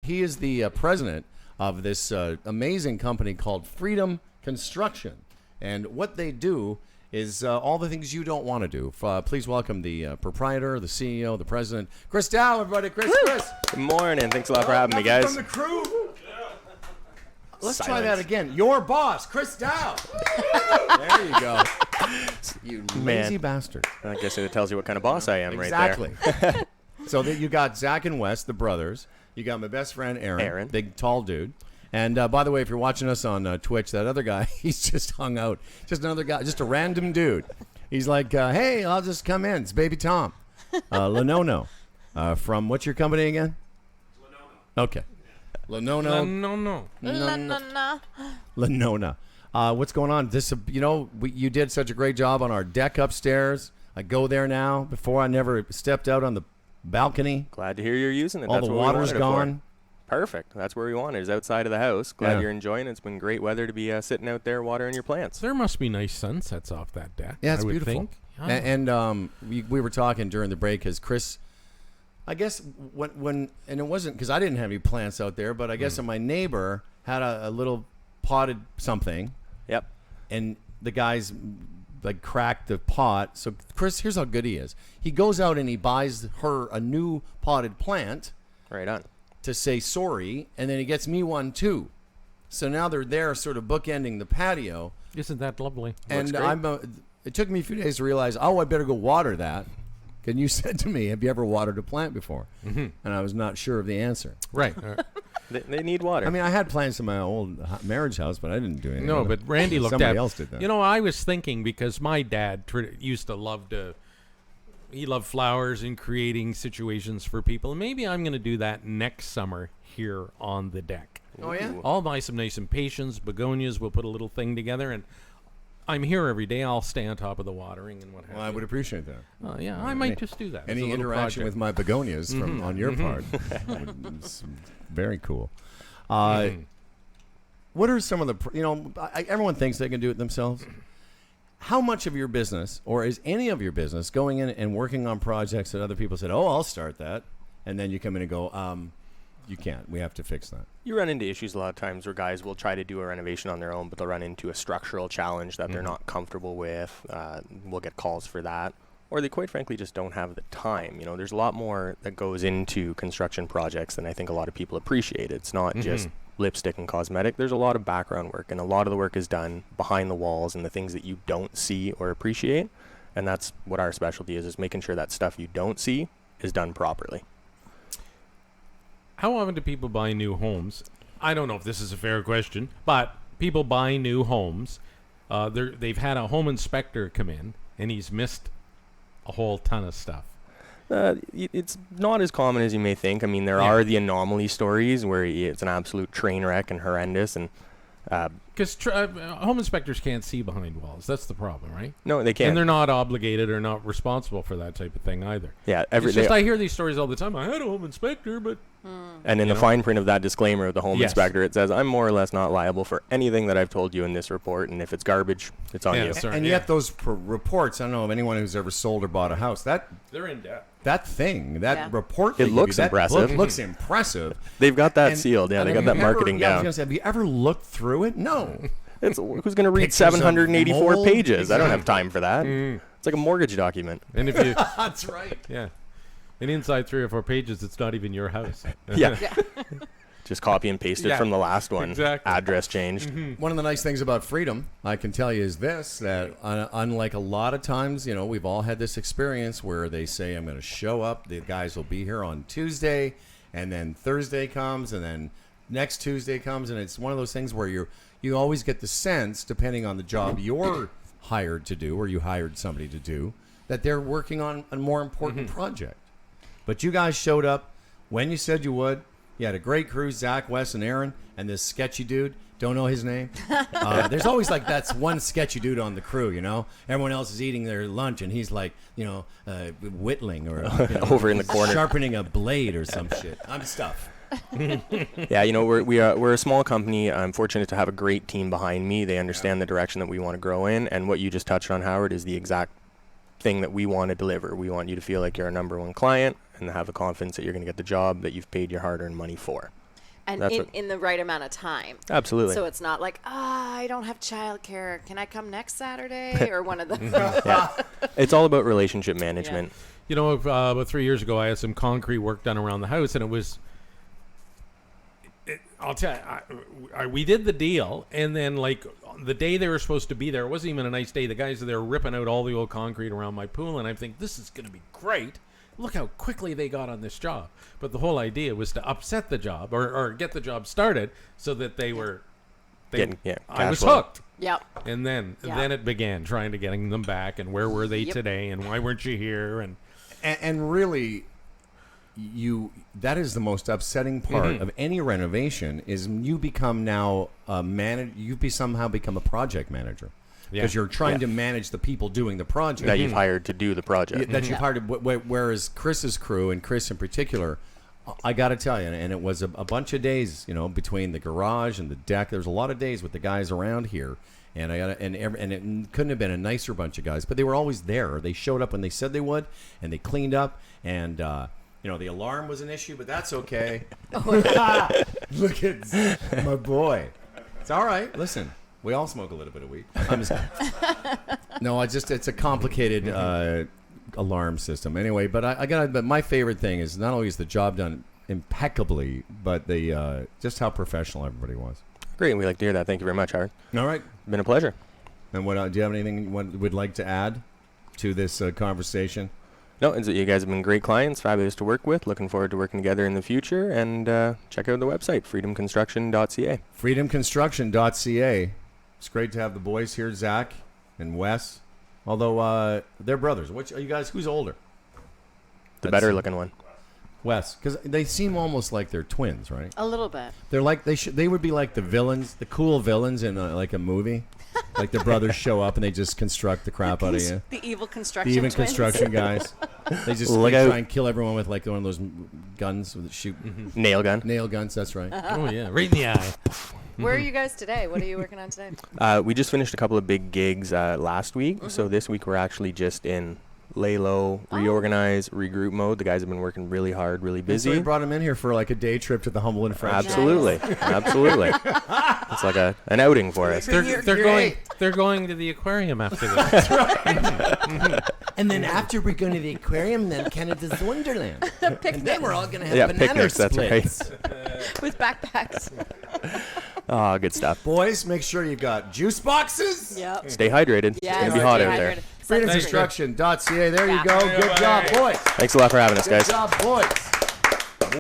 he is the president of this amazing company called Freedom Construction. And what they do is all the things you don't want to do. Please welcome the proprietor, the CEO, the president, Chris Dow, everybody. Chris. Good morning. Thanks a lot for having me, guys. From the crew. Let's try that again. Your boss, Chris Dow. There you go. You lazy bastard. I guess it tells you what kind of boss I am right there. Exactly. So that you got Zach and Wes, the brothers. You got my best friend, Aaron. Big, tall dude. And by the way, if you're watching us on Twitch, that other guy, he's just hung out. Just another guy, just a random dude. He's like, hey, I'll just come in. It's Baby Tom. Lenono. From, what's your company again? Lenona. Okay. Lenona. Lenona. What's going on? This, you did such a great job on our deck upstairs. I go there now. Before I never stepped out on the balcony. Glad to hear you're using it. All the water's gone. Perfect. That's where we want it, is outside of the house. Glad you're enjoying it. It's been great weather to be sitting out there watering your plants. There must be nice sunsets off that deck. Yeah, it's I would beautiful. think. And we were talking during the break because Chris, I guess when and it wasn't because I didn't have any plants out there, but I guess my neighbor had a little potted something. Yep. And the guys like cracked the pot. So Chris, here's how good he is. He goes out and he buys her a new potted plant. Right on. To say sorry, and then he gets me one too. So now they're there sort of bookending the patio. Isn't that lovely? And it took me a few days to realize, I better go water that. And you said to me, have you ever watered a plant before? Mm-hmm. And I was not sure of the answer. Right. They need water. I mean, I had plants in my old marriage house, but I didn't do anything. No, but Randy looked at somebody else did that. I was thinking because my dad used to he loved flowers and creating situations for people. Maybe I'm going to do that next summer here on the deck. Oh, yeah? I'll buy some nice impatiens, begonias. We'll put a little thing together, and I'm here every day. I'll stay on top of the watering and what have you. Well, I would appreciate that. I might just do that. Any interaction with my begonias on your part. It's very cool. What are some of the, everyone thinks they can do it themselves. How much of your business, or is any of your business, going in and working on projects that other people said, I'll start that, and then you come in and go, you can't. We have to fix that. You run into issues a lot of times where guys will try to do a renovation on their own, but they'll run into a structural challenge that they're not comfortable with. We'll get calls for that. Or they quite frankly just don't have the time. There's a lot more that goes into construction projects than I think a lot of people appreciate. It's not just lipstick and cosmetic. There's a lot of background work, and a lot of the work is done behind the walls and the things that you don't see or appreciate. And that's what our specialty is making sure that stuff you don't see is done properly. How often do people buy new homes? I don't know if this is a fair question, but people buy new homes. They've had a home inspector come in, and he's missed a whole ton of stuff. It's not as common as you may think. I mean, there are the anomaly stories where it's an absolute train wreck and horrendous. And because home inspectors can't see behind walls. That's the problem, right? No, they can't. And they're not obligated or not responsible for that type of thing either. Yeah, I hear these stories all the time. I had a home inspector, but... And in the fine print of that disclaimer of the home inspector, it says, I'm more or less not liable for anything that I've told you in this report, and if it's garbage, it's on you. And yet those reports, I don't know of anyone who's ever sold or bought a house, they're in debt. That thing, that report, it looks impressive. Looks impressive. They've got that sealed. Yeah, they got that marketing down. I was going to say, have you ever looked through it? No. Who's going to read 784 pages? Exactly. I don't have time for that. It's like a mortgage document. And if you, that's right. Yeah. And inside 3 or 4 pages, it's not even your house. Yeah. Just copy and paste it from the last one. Exactly. Address changed. One of the nice things about Freedom, I can tell you, is this, that unlike a lot of times, we've all had this experience where they say, I'm going to show up, the guys will be here on Tuesday, and then Thursday comes, and then next Tuesday comes, and it's one of those things where you always get the sense, depending on the job you're hired to do, or you hired somebody to do, that they're working on a more important project. But you guys showed up when you said you would. You had a great crew, Zach, Wes, and Aaron, and this sketchy dude. Don't know his name. There's always like that's one sketchy dude on the crew, Everyone else is eating their lunch, and he's like, whittling or over in the corner, sharpening a blade or some shit. I'm stuff. Yeah, we're a small company. I'm fortunate to have a great team behind me. They understand the direction that we want to grow in, and what you just touched on, Howard, is the exact thing that we want to deliver. We want you to feel like you're a number one client and have the confidence that you're going to get the job that you've paid your hard-earned money for. And That's in the right amount of time. Absolutely. So it's not like, I don't have childcare. Can I come next Saturday? Or one of those. Yeah. It's all about relationship management. You know, about 3 years ago, I had some concrete work done around the house, and it was. I'll tell you, we did the deal, and then like the day they were supposed to be there, it wasn't even a nice day. The guys are there ripping out all the old concrete around my pool, and I think this is going to be great. Look how quickly they got on this job. But the whole idea was to upset the job or get the job started so that they were. I cash was flow. hooked. Yep. And then it began trying to getting them back, and where were they today, and why weren't you here, and really, that is the most upsetting part of any renovation is you become now a you've somehow become a project manager because you're trying to manage the people doing the project That you've hired to do the project. that you've hired. Whereas Chris's crew, and Chris in particular, I got to tell you, and it was a bunch of days, between the garage and the deck. There's a lot of days with the guys around here, and and it couldn't have been a nicer bunch of guys. But they were always there. They showed up when they said they would, and they cleaned up. And the alarm was an issue, but that's okay. Look at my boy. It's all right. Listen, we all smoke a little bit of weed. It's a complicated alarm system. Anyway, but my favorite thing is not only is the job done impeccably, but the just how professional everybody was. Great. We like to hear that. Thank you very much, Howard. All right. Been a pleasure. And do you have anything you would like to add to this conversation? No, you guys have been great clients, fabulous to work with. Looking forward to working together in the future. And check out the website, freedomconstruction.ca. Freedomconstruction.ca. It's great to have the boys here, Zach and Wes. Although they're brothers. Which are you guys? Who's older? The better looking one. Wes, because they seem almost like they're twins, right? A little bit. They're like they would be like the villains, the cool villains in like a movie. Like the brothers show up and they just construct the crap out of you. The evil construction. The even twins. construction guys. They just Look try out. and kill everyone with like one of those guns with shoot Nail gun. nail guns. That's right. Oh yeah, right in the eye. Where are you guys today? What are you working on today? We just finished a couple of big gigs last week. So this week we're actually just in lay low, reorganize, regroup mode. The guys have been working really hard, really So busy. we brought him in here for like a day trip to the Humble and Fresh. Absolutely. Absolutely. It's like an outing for us. They're going to the aquarium after this. And then after we're going to the aquarium, then Canada's Wonderland. And then we're all going to have Yeah, banana picnics, that's splits. With backpacks. Oh, good stuff. Boys, make sure you got juice boxes. Yep. Stay hydrated. Yeah. It's going to be hot out there. Freedomconstruction.ca. There you go. Good job, boys. Thanks a lot for having us, Good guys. job, boys.